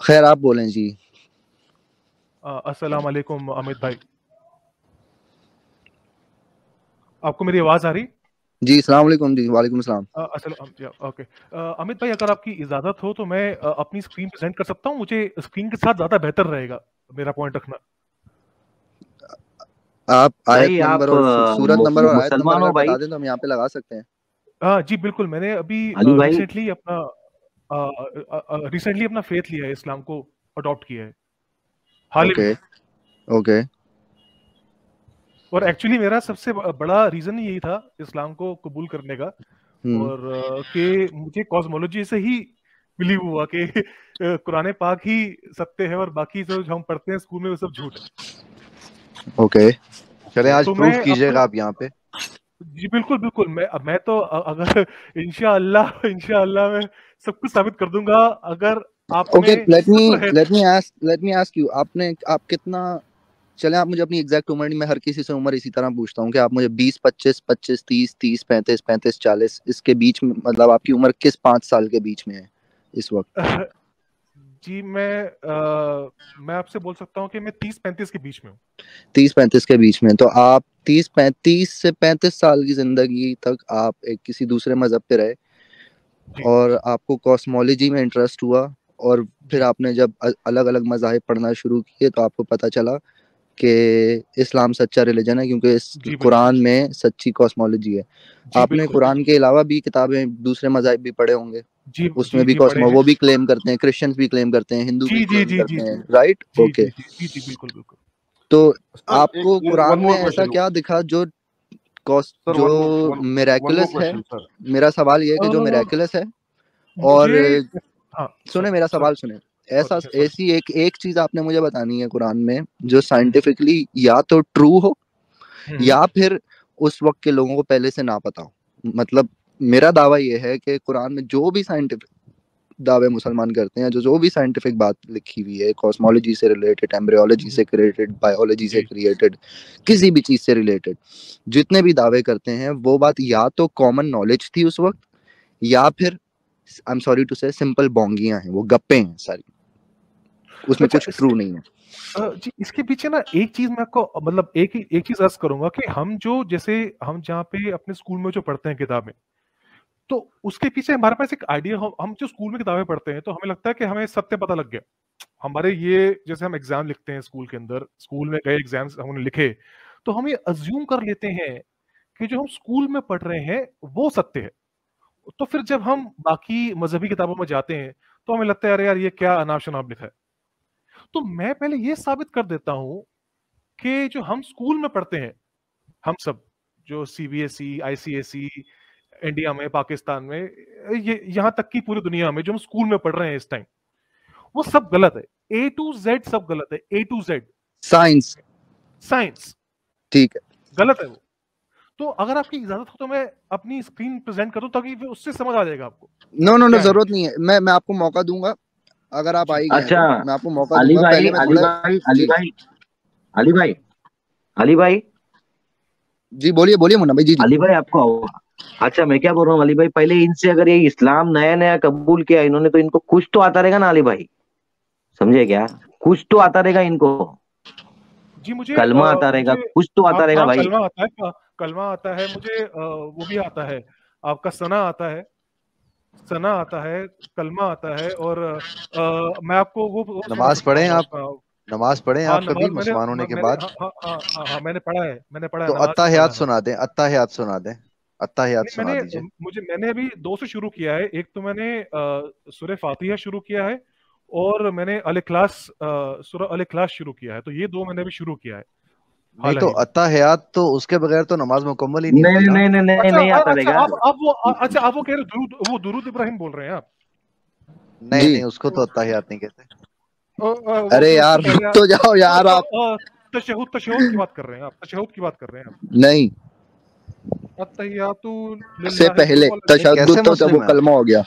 खैर आप बोलें जी। अस्सलाम वालेकुम अमित भाई, आपको मेरी आवाज आ रही? जी अस्सलाम वालेकुम जी। वालेकुम सलाम। ओके। अमित भाई, अगर आपकी इजाजत हो तो मैं अपनी स्क्रीन प्रेजेंट कर सकता हूँ? मुझे स्क्रीन के साथ ज्यादा बेहतर रहेगा मेरा पॉइंट रखना। आप आयत भाई नंबर आप और सूरत नंबर और आयत नंबर मुसलमान हो अगर भाई? बता दें तो हम यहाँ पे लगा सकते हैं। जी बिल्कुल, मैंने अभी अली भाई, रिसेंटली अपना फेथ लिया है, इस्लाम को अडॉप्ट किया है हाल ही में। Okay okay. और एक्चुअली मेरा सबसे बड़ा रीजन यही था इस्लाम को कबूल करने का। हम्म। और कि मुझे कॉस्मोलॉजी से ही बिलीव हुआ कि कुरान पाक ही सत्य है और बाकी जो हम पढ़ते हैं स्कूल में वो सब झूठ है। ओके चले आज तो मैं प्रूफ कीजिएगा अपने आप यहाँ पे। जी बिल्कुल बिल्कुल, मैं तो अगर इंशाअल्लाह इंशाअल्लाह मैं सब कुछ साबित कर दूंगा अगर आप ओके में सब्र है तो। लेट मी आस्क यू, आप कितना, चले आप मुझे अपनी एग्जैक्ट उम्र नहीं, मैं हर किसी से उम्र इसी तरह पूछता हूँ कि आप मुझे 20 25 25 30 30 35 35 40 इसके बीच में, मतलब आपकी उम्र किस 5 साल के बीच में है इस वक्त? जी मैं आपसे बोल सकता हूँ कि मैं 30-35 के बीच में हूँ। 30 35 के बीच में, तो आप 30 से 35 साल की जिंदगी तक आप एक किसी दूसरे मजहब पे रहे जी और आपको कॉस्मोलॉजी में इंटरेस्ट हुआ, और फिर जी आपने जब अलग अलग मज़ाहिब पढ़ना शुरू किए तो आपको पता चला कि इस्लाम सच्चा रिलीजन है क्योंकि इस जी भाई, कुरान में सच्ची कॉस्मोलॉजी है। जी आपने बिल्कुल, कुरान के अलावा भी किताबें दूसरे मज़ाहिब भी पढ़े होंगे, जी उसमें जी भी जी पढ़े कॉस्मो हैं। वो भी क्लेम करते हैं, क्रिश्चियंस भी क्लेम करते हैं, हिंदू भी जी जी क्लेम जी जी करते जी हैं, राइट? जी ओके। जी जी जी जी बिल्कुल बिल्कुल। तो सर आपको एक कुरान वन में मोर ऐसा क्वेश्चन, क्या दिखा जो सर जो वन मोर मिराकुलस है? Question sir. मेरा सवाल ये है कि जो अ, मिराकुलस है, और मुझे हाँ सुने सॉरी मेरा सॉरी सवाल सुने। ऐसा सॉरी सॉरी। ऐसी एक एक चीज आपने मुझे बतानी है कुरान में जो साइंटिफिकली या तो ट्रू हो या फिर उस वक्त के लोगों को पहले से ना पता हो। मतलब मेरा दावा ये है कि कुरान में जो भी साइंटिफिक दावे मुसलमान करते हैं, जो जो भी साइंटिफिक बात लिखी हुई है, कॉस्मोलॉजी से रिलेटेड, एम्ब्रियोलॉजी से रिलेटेड, बायोलॉजी से जी रिलेटेड, किसी भी चीज से रिलेटेड जितने भी दावे करते हैं वो बात या तो कॉमन नॉलेज थी उस वक्त, या फिर आई एम सॉरी टू से सिंपल बोंगियां हैं, वो गप्पे हैं सारी, उसमें अच्छा कुछ ट्रू नहीं है। जी, इसके पीछे ना एक चीज मैं आपको मतलब एक चीज अर्ज करूंगा कि हम जो जैसे हम जहाँ पे अपने स्कूल में जो पढ़ते हैं किताबें, तो उसके पीछे हमारे पास एक आइडिया, हम जो स्कूल में किताबें पढ़ते हैं तो हमें लगता है कि हमें सत्य पता लग गया। हमारे ये जैसे हम एग्जाम लिखते हैं स्कूल के अंदर, स्कूल में गए एग्जाम्स हमने लिखे, तो हम ये अज्यूम कर लेते हैं कि जो हम स्कूल में पढ़ रहे हैं वो सत्य है। तो फिर जब हम बाकी मजहबी किताबों में जाते हैं तो हमें लगता है अरे यार ये क्या अनाप शनाप लिखा है। तो मैं पहले ये साबित कर देता हूं कि जो हम स्कूल में पढ़ते हैं, हम सब जो सीबीएसई आईसीएसई इंडिया में पाकिस्तान में, ये यहाँ तक कि पूरी दुनिया में जो हम स्कूल में पढ़ रहे हैं इस टाइम, वो सब गलत है। ए टू जेड सब गलत है, ए टू जेड। साइंस, साइंस ठीक है। गलत है वो। तो अगर आपकी इजाजत हो तो मैं अपनी स्क्रीन प्रेजेंट करूं ताकि फिर उससे समझ आ जाएगा आपको नो नो नो, क्या है। जरूरत नहीं है, मैं आपको मौका दूंगा। अगर आप आ जी ही गए हैं अच्छा, तो मैं आपको मौका अली दूंगा, भाई, पहले मैं अली थोड़ा। भाई, अली जी भाई, अली भाई, अली भाई, जी बोलिए बोलिए मुन्ना भाई, जी जी। अली भाई आपको अच्छा, मैं क्या बोल रहा हूँ अली भाई, पहले इनसे अगर ये इस्लाम नया नया कबूल किया इन्होंने तो इनको कुछ तो आता रहेगा ना अली भाई, समझे क्या? कुछ तो आता रहेगा इनको, जी मुझे कलमा आता रहेगा, मुझे कुछ तो आता रहेगा हाँ भाई। कलमा आता है, कलमा आता है मुझे, वो भी आता है, आपका सना आता है, सना आता है, कलमा आता है। और मैं आपको वो सुना नमाज सकता पढ़े हूँ आप? आपका। नमाज पढ़े हाँ आप कभी नमाज मुसलमान होने के मैंने बाद? हाँ हाँ हाँ हाँ हाँ, मैंने पढ़ा है, तो नमाज भी पढ़ा अत्ताहियात है हाँ। सुना दें, अत्ताहियात सुना दें, अत्ताहियात नहीं सुना दीजिए। मैंने अभी दो से शुरू किया है। एक तो मैंने सूरह फातिहा शुरू किया है, और मैंने अल इखलास सूरह अल इखलास शुरू किया है। तो ये दो मैंने अभी शुरू किया है नहीं हाल तो ही में। अत्ताहियात तो उसके बगैर तो नमाज मुकम्मल ही नहीं नहीं होती ना। नहीं नहीं नहीं अच्छा नहीं आता अच्छा रहेगा। आप वो कह रहे वो दुरूद इब्राहिम बोल रहे हैं आप? नहीं जी नहीं, उसको तो अत्ताहियात नहीं कहते। वो अरे फिर उसको यार रुक पहले तो जाओ यार आप। तशहुद की बात कर रहे हैं आप, तशहुद की बात कर रहे हैं आप। नहीं, अत्तहियातु से लिल्लाहि पहले वल नहीं, तशद्दुद कैसे तो जब वो मुस्लिम है आप? कलमा हो गया।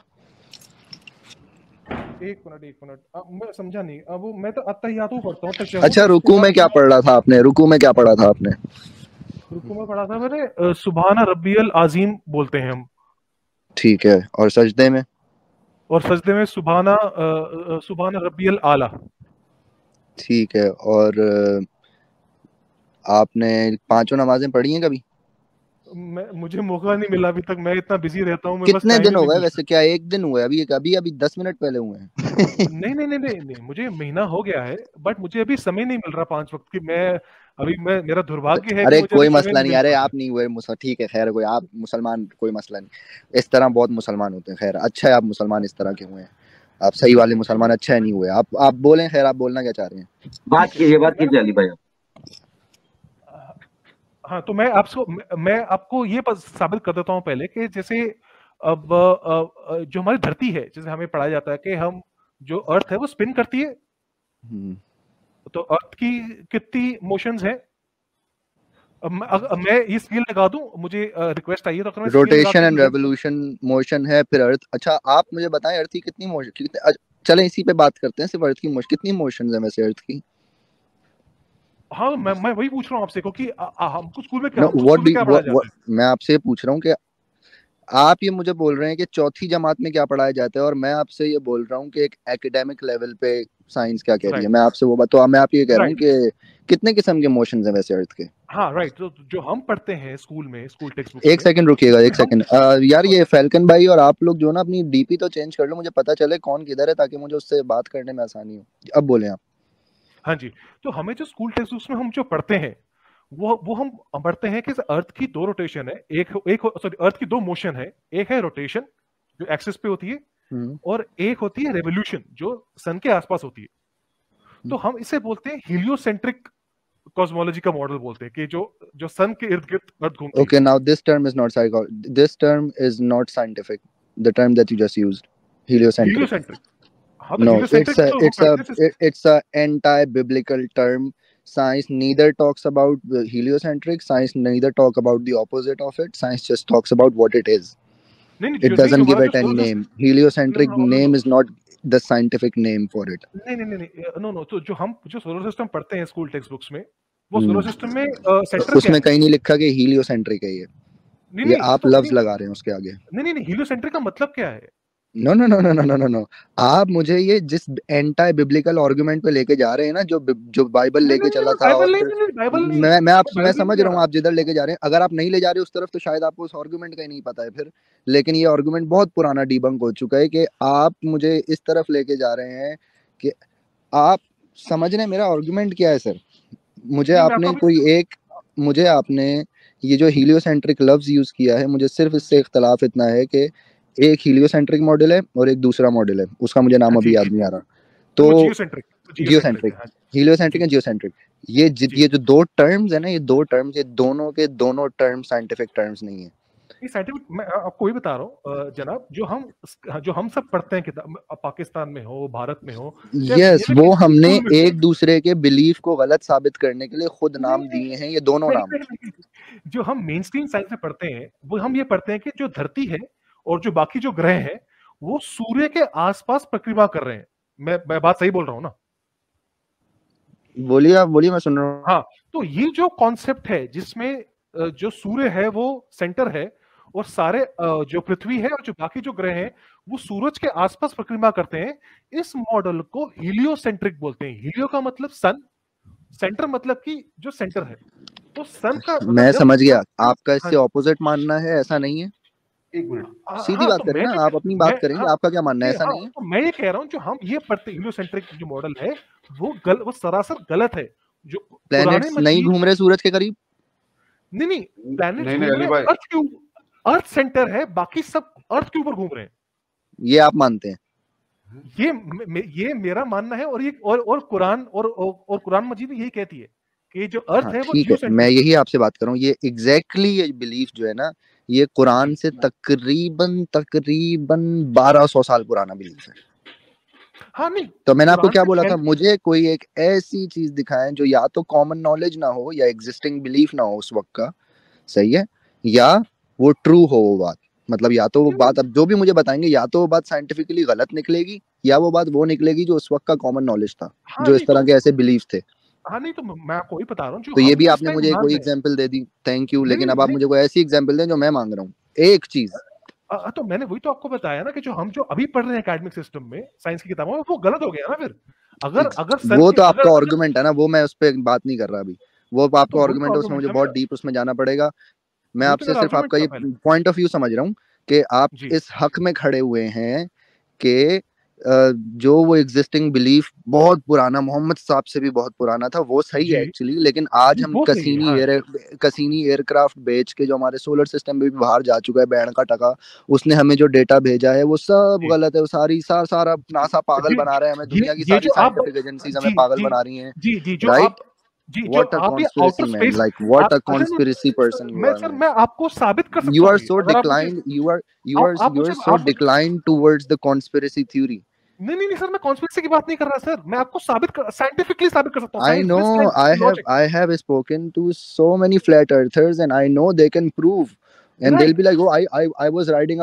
एक मिनट, अब मैं समझा नहीं। अब वो मैं तो अत्तहियातु पढ़ता हूँ, अच्छा, तशहुद उसके रुकू बाद में फिर क्या मैं पढ़ रहा था आपने? रुकू में क्या पढ़ा था आपने? रुकू में पढ़ा था मैंने, सुबहाना रब्बियल आजीम बोलते हैं हम। ठीक है, और सजदे में? और सजदे में सुबहाना रब्बियल आला। ठीक है। और आपने पांचों नमाजें पढ़ी हैं कभी? मुझे मौका नहीं मिला अभी तक, मैं इतना बिजी रहता हूँ, मैं बस कितने टाइम दिन ही हो नहीं गए मिलता। वैसे? क्या एक दिन हुआ है? अभी 10 मिनट पहले हुए हैं। नहीं, मुझे महीना हो गया है, बट मुझे अभी समय नहीं मिल रहा 5 वक्त की। मैं मेरा दुर्भाग्य है कि अरे मुझे अभी कोई समय मसला नहीं नहीं, मिल अरे पा रहा आप नहीं हुए ठीक है, खैर कोई आप मुसलमान, कोई मसला नहीं। इस तरह बहुत मुसलमान होते हैं। खैर अच्छा है आप मुसलमान इस तरह के हुए हैं, आप सही वाले मुसलमान, अच्छा है नहीं हुए। आप बोलें, खैर आप बोलना क्या चाह रहे हैं? बात कीजिए अली भाई। है। हाँ, तो मैं आपको ये साबित कर देता हूँ पहले कि जैसे अब जो हमारी धरती है, जैसे हमें पढ़ाया जाता है कि हम जो अर्थ है वो स्पिन करती है, हम्म। तो अर्थ की कितनी मोशंस हैं? अब मैं ये स्केल लगा दूं, मुझे रिक्वेस्ट आई है, तो अगर मैं स्केल लगा रोटेशन के एंड रेवोल्यूशन मोशन है, फिर अर्थ। अच्छा आप मुझे बताएं अर्थ की कितनी मोशन, कितने, चलें इसी पे बात करते हैं, सिर्फ अर्थ की मोशन, कितनी मोशन है वैसे अर्थ की? हाँ, मैं वही पूछ रहा हूँ आपसे, क्योंकि हमको स्कूल में नो व्हाट डू क्या पढ़ाया जाता है? मैं आपसे ये पूछ रहा हूँ कि आप ये मुझे बोल रहे हैं कि चौथी जमात में क्या पढ़ाया जाता है, और मैं आपसे ये बोल रहा हूँ कि एक एकेडमिक लेवल पे साइंस क्या कह रही है। राइट, मैं आपसे वो बात, तो मैं आप ये कह रहा हूँ राइट। कि कितने किस्म के मोशंस हैं वैसे अर्थ के? हाँ, राइट। तो जो हम पढ़ते हैं स्कूल में, स्कूल टेक्स्ट बुक्स एक में, सेकंड रुकिएगा, एक उसमें हम सेकंड। यार ये फैल्कन भाई और आप लोग जो ना अपनी डीपी तो चेंज कर लो, मुझे पता चले कौन किधर है, ताकि मुझे उससे बात करने में आसानी हो। अब बोले आप। हाँ जी, तो हमें जो स्कूल टेक्स्ट बुक्स में हम जो पढ़ते हैं, वो हम पढ़ते हैं कि अर्थ की 2 रोटेशन है, सॉरी, अर्थ की 2 मोशन है। एक है रोटेशन जो एक्सिस पे होती है, और एक होती है रेवोल्यूशन जो सन के आसपास होती है। तो हम इसे बोलते हैं हीलियोसेंट्रिक कॉस्मोलॉजी का मॉडल बोलते हैं, कि जो सन के इर्द-गिर्द अर्थ घूमती है। Okay, now this term is not this term is not scientific. The term that you just used, heliocentric. Heliocentric. हाँ, तो No, हीलियोसेंट्रिक तो हम करते हैं। it's a anti-biblical term. Science neither talks about the heliocentric. Science neither talk about the opposite of it. Science just talks about what it is. नहीं, It जो doesn't give हमारा it जो any solar name. System, Heliocentric no, no, name no, is not the scientific name for it. No, तो जो solar system पढ़ते हैं school text books में, वो सोलर सिस्टम में सेंटर क्या उसमें है? कहीं नहीं लिखा कि heliocentric है ये नहीं, आप तो लफ्ज लगा रहे हैं उसके आगे। नहीं, हीलियोसेंट्रिक का मतलब क्या है? No no no no no no no, आप मुझे ये जिस एंटाई बिब्लिकल आर्गुमेंट पे लेके जा रहे हैं ना, जो बाइबल नहीं, लेके नहीं, चला नहीं, था, और बाइबल नहीं, फिर नहीं, बाइबल नहीं, मैं बाइबल समझ नहीं जा रहा हूँ रहा। आप जिधर लेके जा रहे हैं। अगर आप नहीं ले जा रहे उस तरफ, तो शायद आपको उस आर्गुमेंट का ही नहीं पता है फिर। लेकिन ये आर्गुमेंट बहुत पुराना डिबंक हो चुका है कि आप मुझे इस तरफ लेके जा रहे हैं कि आप समझ रहे हैं मेरा आर्गुमेंट क्या है सर। नहीं, मैं आपको मुझे आपने ये जो हीलियोसेंट्रिक लफ्ज यूज किया है, मुझे सिर्फ इससे इख्तलाफ इतना है कि एक हीलियोसेंट्रिक मॉडल है और एक दूसरा मॉडल है, उसका मुझे नाम जी, अभी याद जी, नहीं आ रहा। वो तो जियोसेंट्रिक जियोसेंट्रिक, है। हाँ हीलियोसेंट्रिक जी, एंड जियोसेंट्रिक, जी। ये जो दो टर्म्स है ना, ये दो टर्म्स, ये दोनों के दोनों टर्म साइंटिफिक टर्म्स नहीं है। ये साइंटिफिक, मैं आपको वही बता रहा हूँ जनाब, जो हम सब पढ़ते हैं किताब, पाकिस्तान में हो, भारत में हो, चाहे यस, दुनिया में वो किसी भी हमने स्कूल में हो। एक दूसरे के बिलीफ को गलत साबित करने के लिए खुद नहीं, नाम दिए हैं, ये दोनों नहीं, नाम। नहीं, नहीं, नहीं। जो हम मेन स्ट्रीम साइंस में पढ़ते हैं, वो हम ये पढ़ते हैं कि जो धरती है और जो बाकी जो ग्रह हैं, वो सूर्य के आसपास परिक्रमा कर रहे हैं। मैं बात सही बोल रहा हूँ ना? बोलिए, आप बोलिए, मैं सुन रहा हूँ। हाँ, तो ये जो कॉन्सेप्ट है जिसमें जो सूर्य है वो सेंटर है, और सारे जो पृथ्वी है और जो बाकी जो ग्रह हैं वो सूरज के आसपास परिक्रमा करते हैं, इस मॉडल को हीलियोसेंट्रिक बोलते हैं। हीलियो का मतलब सन, सेंटर मतलब कि जो सेंटर है, तो सन का मतलब मैं जब समझ गया, आपका हाँ, इससे ऑपोजिट मानना है, ऐसा नहीं है? एक मिनट। सीधी बात तो करें मैं ना, जो आप अपनी बात करेंगे, हाँ, आपका क्या मानना है, ऐसा हाँ, नहीं है? तो मैं ये कह रहा हूँ, जो हम ये पढ़ते हीलियोसेंट्रिक जो मॉडल है, वो सरासर गलत है। जो पुराने प्लैनेट्स नहीं मजीद, घूम रहे सूरज के करीब? नहीं, प्लैनेट्स नहीं घूम अली रहे भाई, अर्थ सेंटर है, बाकी सब अर्थ के ऊपर घूम रहे हैं। ये आप मानते हैं? ये मेरा मानना है, और कुरान और कुरान मजीद यही कहती है कि जो अर्थ हाँ है वो ठीक है, मैं जियोसेंट्रिक है। यही आपसे बात कर रहा हूँ। ये एग्जैक्टली ये बिलीफ जो है ना, ये कुरान से तकरीबन तकरीबन 1200 साल पुराना बिलीफ है। हाँ, नहीं, तो मैंने आपको कुरान क्या से बोला था, पहले मुझे कोई एक ऐसी चीज दिखाएं जो या तो कॉमन नॉलेज ना हो, या एग्जिस्टिंग बिलीफ ना हो उस वक्त का, सही है, या वो ट्रू हो वो बात। मतलब या तो वो बात, अब जो भी मुझे बताएंगे, या तो वो बात साइंटिफिकली गलत निकलेगी, या वो बात वो निकलेगी जो उस वक्त का कॉमन नॉलेज था, हाँ, जो इस नहीं तरह तो के ऐसे बिलीफ थे। हाँ, नहीं तो मैं आपको वही बता रहा हूँ, जो तो ये हम भी जो इस आपने टाइम मुझे मान कोई रहे हैं। Example they the, thank you, नहीं, लेकिन नहीं, अब आप नहीं, मुझे कोई ऐसी एग्जांपल दें जो मैं मांग रहा हूँ, एक चीज। तो मैंने वही तो आपको बताया ना कि जो अभी पढ़ रहे हैं एकेडमिक सिस्टम में साइंस की किताबों में, वो गलत हो गया ना फिर। अगर सन वो की तो आपका अगर आर्गुमेंट है ना, वो मैं उस पर बात नहीं कर रहा अभी। वो तो आपका वही तो आर्गुमेंट है, उसमें आर्गुमेंट मुझे था बहुत मेरा, डीप उसमें जाना पड़ेगा। मैं वही तो आपसे मेरा सिर्फ आर्गुमेंट आपका था ये पहले। पॉइंट ऑफ व्यू समझ रहा हूँ कि आप जी इस हक में खड़े हुए हैं कि जो वो एग्जिस्टिंग बिलीफ बहुत पुराना, मोहम्मद साहब से भी बहुत पुराना था, वो सही है जी एक्चुअली, लेकिन आज जी, हम वो सही है, हाँ। कसीनी एयरक्राफ्ट बेच के जो हमारे सोलर सिस्टम में भी बाहर जा चुका है बैंड का टका, उसने हमें जो डेटा भेजा है वो सब जी गलत है। वो सारा जी नासा पागल जी बना रहे हैं हमें, दुनिया की ये सारी जो आप साइंटिफिक एजेंसीज हमें जी पागल जी बना रही हैं, जी जी जो राइट? आप जी जो What a आप ये outer conspiracy, man! Space Like what आप a अगर मैं conspiracy सर person you मैं are, सर man. मैं आपको साबित कर सकता You हूँ are ये, so अगर आप मुझे declined. You are so आप मुझे declined towards the conspiracy theory. नहीं सर, मैं कॉन्स्पिरेसी की बात नहीं कर रहा सर, मैं आपको साइंटिफिकली साबित कर सकता हूँ, I science with know. Scientific logic. I have spoken to so many flat earthers, and I know they can prove. And they'll right, be like, "Oh, I was riding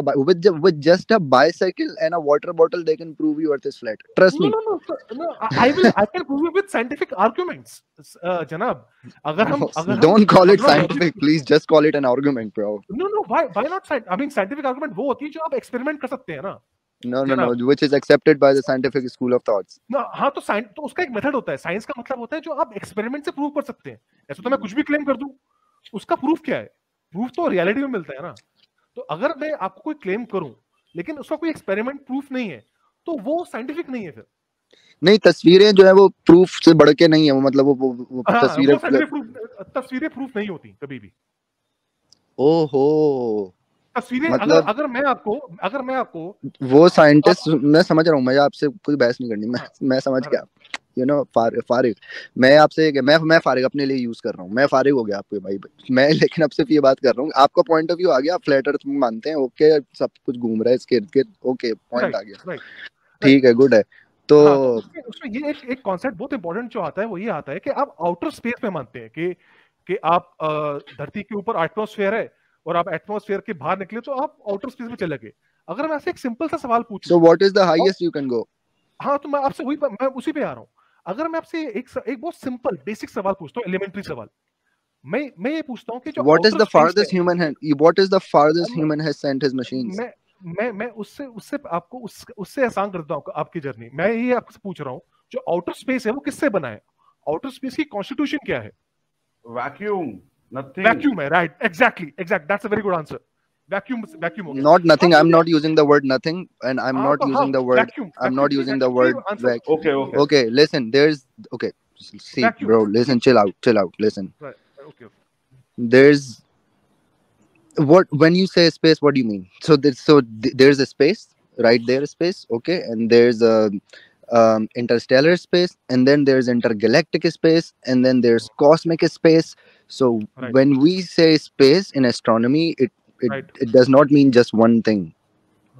with just a bicycle and a water bottle. They can prove your Earth is flat. Trust me." No I can prove with scientific arguments जनाब। अगर हम Don't call it अपना logic scientific. Please just call it an argument, bro. No why not I mean scientific argument वो होती है जो आप experiment कर सकते हैं ना No. जनाब। Which is accepted by the scientific school of thoughts. ना हाँ, तो साइंस तो उसका एक मेथड होता है, साइंस का मतलब होता है जो आप एक्सपेरिमेंट से प्रूव कर सकते हैं। ऐसा तो मैं कुछ भी क्लेम कर दूं, उसका प्रूफ क्या है? प्रूफ तो रियलिटी में मिलता है ना। तो अगर मैं आपको कोई क्लेम करूं लेकिन उसका कोई एक्सपेरिमेंट प्रूफ नहीं है, तो वो साइंटिफिक नहीं है फिर। नहीं, तस्वीरें जो है वो प्रूफ से बढ़ के नहीं है, वो मतलब वो हाँ, तस्वीरें। वो साइंटिफिक प्रूफ, तस्वीरें प्रूफ नहीं होती कभी भी। ओहो, तस्वीरें मतलब अगर मैं आपको वो आप साइंटिस्ट, मैं समझ रहा हूँ, मैं आपसे कोई बहस नहीं करनी, हाँ, मैं समझ हाँ, गया। फारिग, मैं आपसे मैं फारिग अपने लिए यूज कर रहा हूँ, मैं फारिग हो गया आपके भाई। मैं लेकिन अब सिर्फ ये बात कर रहा हूँ, आपका पॉइंट ऑफ व्यू आ गया, आप फ्लैट अर्थ मानते हैं, ओके, सब कुछ घूम रहा है इसके इर्द गिर्द, ओके, पॉइंट राइट आ गया, राइट राइट। ठीक है, गुड है। तो हाँ, तो उसमें ये एक कॉन्सेप्ट बहुत इंपॉर्टेंट जो आता है वो ये आता है कि आप आउटर स्पेस में मानते हैं कि आप धरती के ऊपर एटमॉस्फेयर है और आप एटमॉस्फेयर के बाहर निकले तो आप आउटर स्पेस में चले गए। अगर मैं आपसे एक सिंपल सा सवाल पूछूं, so what is the highest you can go? हाँ, तो मैं उसी पे आ रहा हूँ। अगर मैं आपसे एक बहुत सिंपल बेसिक सवाल पूछता हूँ, एलिमेंट्री सवाल, मैं ये पूछता हूँ कि जो What is outer the space है, farthest human has sent his machines? मैं उससे आपको उससे आसान कर देता हूँ आपकी जर्नी। मैं ये आपसे पूछ रहा हूँ, जो आउटर स्पेस है वो किससे बना है? आउटर स्पेस की कॉन्स्टिट्यूशन क्या है? Vacuum, nothing. वैक्यूम है, right, exactly, that's a very good answer. Vacuum हो गया। Not nothing. अब I'm मुझे not using the word nothing, and I'm हाँ, not तो हाँ, using the word. Vacuum I'm not using the vacuum word answer. Okay. Okay, listen. Okay. See, vacuum, bro. Listen. Chill out. Listen. Okay. There's what when you say space, what do you mean? There's a space, right there, space. Okay, and there's a interstellar space, and then there's intergalactic space, and then there's cosmic space. So right when we say space in astronomy, it right it does not mean just one thing.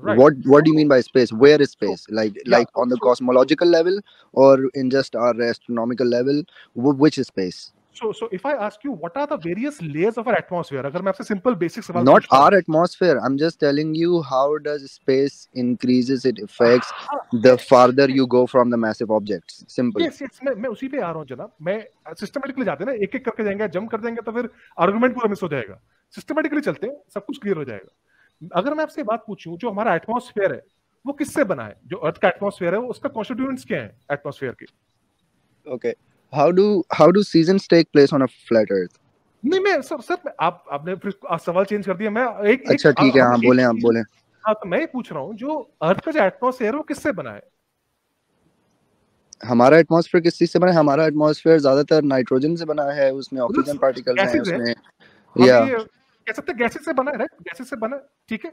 Right. What do you mean by space? Where is So space? Like yeah, on the so cosmological level, or in just our astronomical level? Which is space? so if I ask you what are the various layers of our atmosphere, अगर मैं आपसे simple basic सवाल Not पूछता हूँ, our atmosphere. I'm just telling you how does space increases its effects हाँ, the farther you go from the massive objects. Simple. Yes मैं उसी पे आ रहा हूँ जनाब। मैं सिस्टमेटिकली जाते हैं ना, एक एक करके जाएंगे, जंप कर देंगे तो फिर आर्गुमेंट पूरा मिस हो जाएगा। सिस्टमेटिकली चलते हैं, सब कुछ क्लियर हो जाएगा। अगर मैं आपसे बात पूछूं, जो हमारा एटमॉस्फेयर है वो किससे बना है? जो अर्थ का एटमॉस्फेयर है वो उसका कॉन्स्टिट्यूएंट्स क्या है एटमॉस्फेयर के? Okay. How do seasons take place on a flat Earth? नहीं, मैं सर आपने फिर सवाल चेंज कर दिया। मैं एक अच्छा, ठीक है, हाँ, बोले आप बोले। हाँ, तो मैं ये पूछ रहा हूँ, जो अर्थ का जो एटमॉस्फेयर है वो किससे बना है? हमारा एटमॉस्फेयर किस चीज से बना है? हमारा एटमॉस्फेयर ज्यादातर नाइट्रोजन से बना है, उसमें ऑक्सीजन पार्टिकल्स हैं गैसेस है, उसमें। हम या ये कह सकते हैं गैसेस से बना है, राइट, गैसेस से बना है, ठीक है।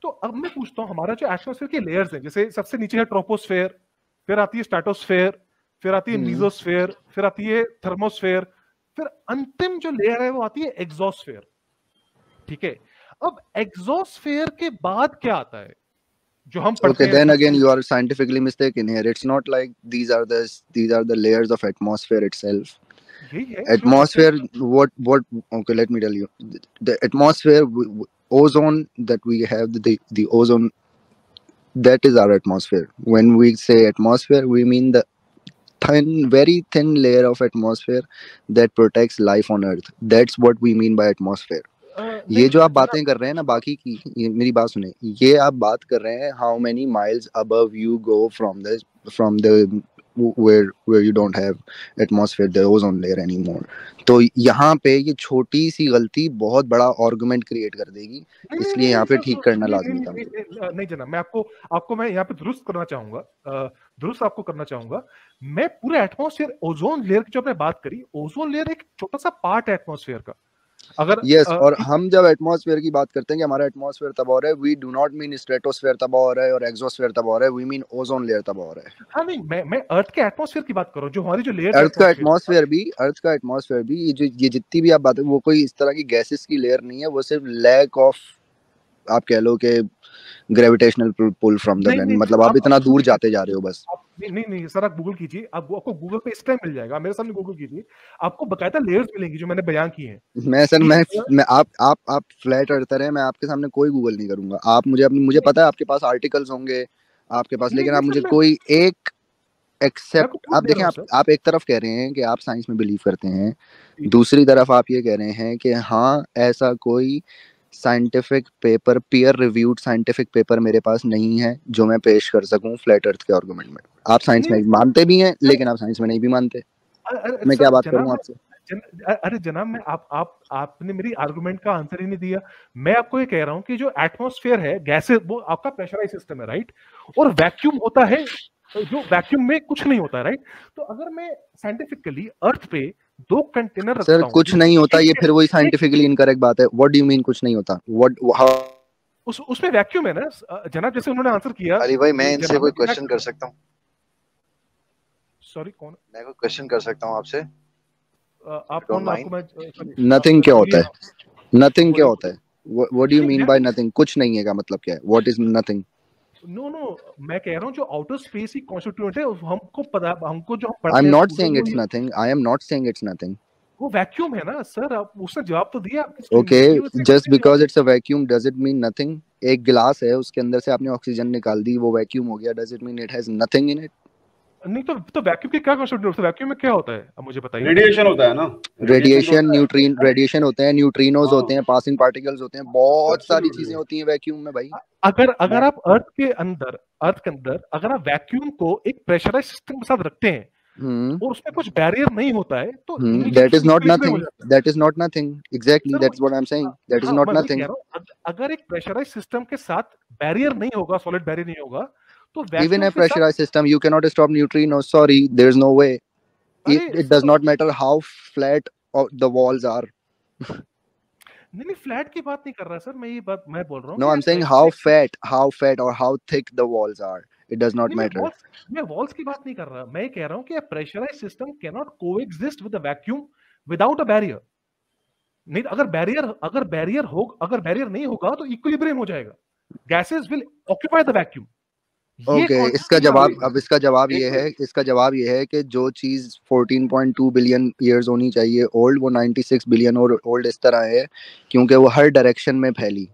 तो अब मैं पूछता हूँ, हमारा जो एटमॉस्फेयर के लेयर्स हैं, जैसे सबसे नीचे है ट्रोपोस्फेयर, फिर आती है स्ट्रेटोस्फेयर, फिर आती है मीजोस्फेयर, फिर आती है थर्मोस्फेयर, फिर अंतिम जो लेयर है वो आती है एग्जोस्फेयर, ठीक है। अब एग्जोस्फेयर के बाद क्या आता है जो हम पढ़ते Okay, हैं? then again you are scientifically mistaken here. It's not like these are the layers of atmosphere itself. यही है Atmosphere, what okay, let me tell you. The atmosphere, ozone that we have, the ozone, that is our atmosphere. When we say atmosphere, we mean the very thin layer of atmosphere that protects life on Earth. That's what we mean by atmosphere. ये जो आप बातें कर रहे हैं ना बाकी की, ये मेरी बात सुने, ये आप बात कर रहे हैं how many miles above you go from the where you don't have atmosphere, the ozone layer anymore. तो यहाँ पे ये छोटी सी गलती बहुत बड़ा आर्गुमेंट क्रिएट कर देगी, इसलिए यहाँ पे ठीक करना लाजमी था। नहीं जनाब, मैं यहाँ पे दुरुस्त करना चाहूंगा। मैं पूरे एटमॉस्फेयर, ओजोन लेयर की जो आपने बात करी, ओजोन लेयर एक छोटा सा पार्ट है एटमॉस्फेयर का। अगर यस और हम जब एटमॉस्फेयर की बात करते हैं कि हमारा एटमॉस्फेयर तबाह हो रहा है, we do not mean stratosphere तबाह हो रहा है और एक्सोस्फेयर तबाह हो रहा है, वी मीन ओजोन लेयर तबाह हो रहा है। हाँ नहीं, मैं अर्थ के एटमॉस्फेयर की बात कर रहा हूँ, जो हमारी जो लेयर अर्थ का एटमॉस्फेयर भी ये जितनी भी आप बातें, वो कोई इस तरह की गैसेस की लेयर नहीं है, वो सिर्फ लैक ऑफ, आप कह लो कि gravitational pull from the planet, मतलब आप इतना दूर जाते जा रहे हो बस। नहीं सर, आप गूगल कीजिए, आपको गूगल पे इस टाइम मिल जाएगा, मेरे सामने गूगल कीजिए, आपको बकायदा लेयर्स मिलेंगी जो मैंने बयान की हैं। मैं आप फ्लैट अर्थर हैं, मैं आपके सामने कोई गूगल नहीं करूंगा। आप मुझे पता है आपके पास आर्टिकल्स होंगे आपके पास, लेकिन आप मुझे कोई एक एक्सेप्ट, आप देखें, आप एक तरफ कह रहे हैं कि आप साइंस में बिलीव करते हैं, दूसरी तरफ आप ये कह रहे हैं कि हाँ ऐसा कोई scientific paper, peer reviewed scientific paper मेरे पास नहीं है जो मैं पेश कर सकूं फ्लैट अर्थ के आर्गुमेंट में। आप साइंस में मानते भी हैं लेकिन आप साइंस में नहीं भी मानते। मैं क्या बात करूं आपसे? अरे जनाब, मैं आपने मेरी आर्गुमेंट का आंसर ही नहीं दिया। मैं आपको ये कह रहा हूं कि जो एटमॉस्फेयर है, गैसेस, वो आपका प्रेशराइज सिस्टम है, राइट, और वैक्यूम होता है, जो वैक्यूम में कुछ नहीं होता, राइट। तो अगर मैं साइंटिफिकली अर्थ पे 2 कंटेनर रखता हूं, सर कुछ नहीं होता, ये फिर वही साइंटिफिकली इनकरेक्ट बात है। व्हाट डू यू मीन कुछ नहीं होता? उसमें वैक्यूम है ना जनाब, जैसे उन्होंने आंसर किया। अली भाई मैं इनसे कोई क्वेश्चन कर सकता हूँ? सॉरी, कौन? मैं कोई क्वेश्चन कर सकता हूँ आपसे? आप कौन? आपको मैं नथिंग क्या होता है? नथिंग क्या होता है? What do you mean by nothing? कुछ नहीं है का मतलब क्या है? What is nothing? नो, मैं कह रहा हूं जो आउटर स्पेस ही कॉन्स्टिट्यूएंट है, हमको पता, हमको जो हम पढ़ते हैं। I am not saying it's nothing, I am not saying it's nothing. वो वैक्यूम है ना सर, आप उसने जवाब तो दिया। Okay, just because it's a vacuum does it mean nothing? एक गिलास है, उसके अंदर से आपने ऑक्सीजन निकाल दी, वो वैक्यूम हो गया, does it mean it has nothing in it? नहीं तो वैक्यूम के क्या कॉन्स्टिट्यूएंट है? वैक्यूम में क्या होता है, अब मुझे बताइए। रेडिएशन होता है ना, रेडिएशन होते हैं, न्यूट्रिनोज होते हैं, पासिंग पार्टिकल्स होते हैं, बहुत सारी चीजें होती हैं वैक्यूम में भाई। अगर आप अर्थ के अंदर अगर आप वैक्यूम को एक प्रेशराइज सिस्टम के साथ रखते हैं और उसमें कुछ बैरियर नहीं होता है, तो that is not nothing, exactly, that's what I'm saying, that is not nothing। अगर एक प्रेशराइज सिस्टम के साथ बैरियर नहीं होगा, सॉलिड बैरियर नहीं होगा, तो even a pressurized system you cannot stop neutrinos, sorry, there's no way। it does not matter how flat the walls are। नहीं, फ्लैट की बात नहीं कर रहा सर, मैं बोल रहा हूँ। No, I'm saying how fat or how thick the walls are, it does not matter। मैं वॉल्स की बात नहीं कर रहा, मैं कह रहा हूँ कि a pressurized system cannot coexist with a vacuum without a barrier। नहीं, अगर बैरियर नहीं होगा तो इक्विलिब्रियम हो जाएगा, gases will occupy the vacuum। Okay, इसका जवाब ये है कि जो चीज 14.2 बिलियन ईयर्स होनी चाहिए ओल्ड, वो 96 बिलियन और ओल्ड इस तरह है क्योंकि वो हर डायरेक्शन में फैली।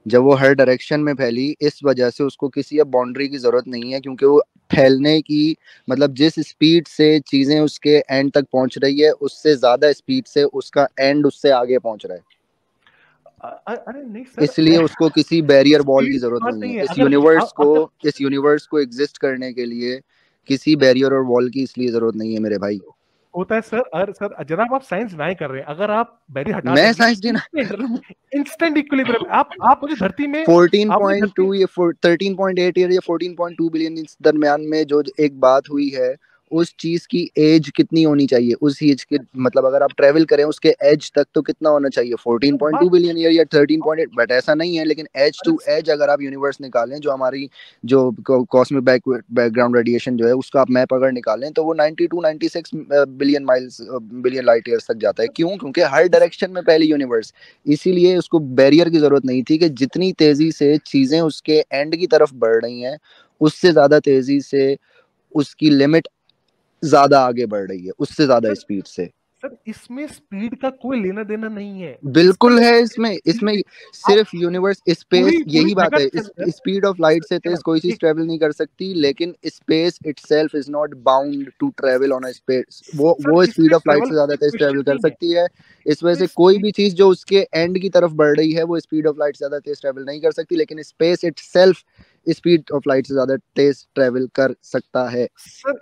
जब वो हर डायरेक्शन में फैली, इस वजह से उसको किसी अब बाउंड्री की जरूरत नहीं है, क्योंकि वो फैलने की मतलब जिस स्पीड से चीजें उसके एंड तक पहुंच रही है, उससे ज्यादा स्पीड से उसका एंड उससे आगे पहुंच रहा है। अरे नहीं सर, इसलिए उसको किसी बैरियर वॉल की जरूरत नहीं है। इस यूनिवर्स को एग्जिस्ट करने के लिए किसी बैरियर और वॉल की इसलिए जरूरत नहीं है मेरे भाई। होता है सर जनाब, आप साइंस डिनाई कर रहे हैं। अगर आप बैरियर हटा, मैं साइंस डिनाई कर रहा हूं। इंस्टेंट इक्विलिब्रियम, आप मुझे धरती में 14.2 या 13.8 या 14.2 बिलियन इस दरमियान में जो एक बात हुई है, उस चीज की एज कितनी होनी चाहिए? उस एज के मतलब अगर आप ट्रेवल करें उसके एज तक तो कितना होना चाहिए? 14.2 बिलियन ईयर या 13.8? बट ऐसा नहीं है। लेकिन एज टू एज अगर आप यूनिवर्स निकालें, जो हमारी जो कॉस्मिक बैकग्राउंड रेडिएशन जो है उसका आप मैप अगर निकालें, तो वो 96 बिलियन लाइट ईयर्स तक जाता है। क्यों? क्योंकि हर डायरेक्शन में पहले यूनिवर्स, इसीलिए उसको बैरियर की जरूरत नहीं थी कि जितनी तेजी से चीजें उसके एंड की तरफ बढ़ रही हैं, उससे ज्यादा तेजी से उसकी लिमिट ज्यादा आगे बढ़ रही है, उससे ज्यादा स्पीड से। सर इसमें स्पीड का कोई लेना देना नहीं है। बिल्कुल है इसमें सिर्फ यूनिवर्स स्पेस पूरी यही बात है। जगह स्पीड ऑफ लाइट से तेज कोई चीज ट्रेवल नहीं कर सकती, लेकिन space itself is not bound to travel on a space. वो स्पीड ऑफ लाइट से ज्यादा तेज ट्रेवल कर सकती है। इस वजह से कोई भी चीज जो उसके एंड की तरफ बढ़ रही है वो स्पीड ऑफ लाइट से ज्यादा तेज ट्रेवल नहीं कर सकती, लेकिन space itself speed of light से ज्यादा तेज ट्रेवल कर सकता है।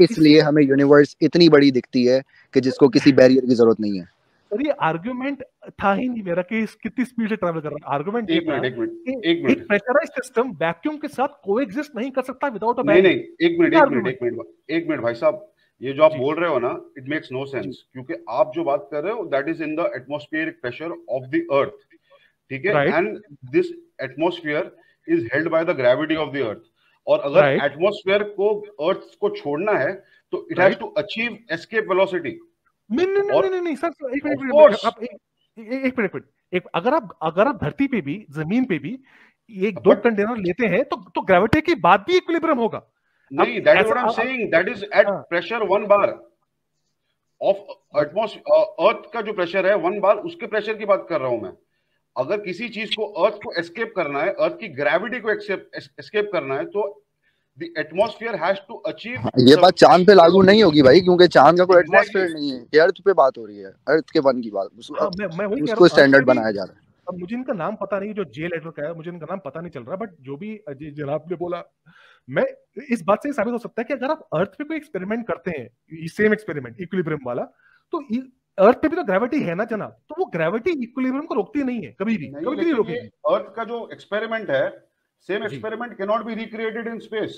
इसलिए हमें यूनिवर्स इतनी बड़ी दिखती है कि जिसको किसी बैरियर की जरूरत नहीं है। सर ये आर्गुमेंट था ही नहीं मेरा कि कितनी स्पीड से ट्रैवल कर रहा है। आर्गुमेंट एक मिनट एक प्रेशराइज्ड सिस्टम वैक्यूम के साथ कोएग्जिस्ट नहीं कर सकता विदाउट अ नहीं एक मिनट भाई साहब, ये जो आप बोल रहे हो ना, इट मेक्स नो सेंस, क्योंकि आप जो बात कर रहे हो that is in the atmospheric pressure of the earth, ठीक है, and this atmosphere is held by the gravity of the earth. और अगर एटमॉस्फेयर को अर्थ को छोड़ना है तो it has to achieve escape velocity. नहीं सर एक मिनट अगर आप धरती पे भी जमीन पे भी एक दो कंटेनर लेते हैं तो ग्रेविटी की बात भी इक्विलिब्रियम होगा। नहीं, that is what I am saying, that is at pressure 1 bar of atmosphere. Earth का जो प्रेशर है 1 बार, उसके प्रेशर की बात कर रहा हूं मैं। अगर किसी चीज को अर्थ को एस्केप करना है, अर्थ की ग्रेविटी को एस्केप करना है, तो the atmosphere has to achieve। ये बात चांद पे लागू नहीं होगी भाई, क्योंकि चांद का कोई एटमॉस्फेयर नहीं है। ये अर्थ पे बात हो रही है, अर्थ के वन की बात। उसको स्टैंडर्ड बनाया जा रहा है। अब मुझे इनका नाम पता नहीं, जो जे लेटर का है मुझे इनका नाम पता नहीं चल रहा, बट जो भी जनाब ने बोला, मैं इस बात से साबित हो सकता है कि अगर आप अर्थ पे कोई एक्सपेरिमेंट करते हैं, सेम एक्सपेरिमेंट इक्विलिब्रियम वाला, तो अर्थ पे भी तो ग्रेविटी है ना जनाब, तो वो ग्रेविटी इक्विलिब्रियम को रोकती नहीं है कभी भी नहीं रोकेगी। अर्थ का जो एक्सपेरिमेंट है, same experiment can not be recreated in space.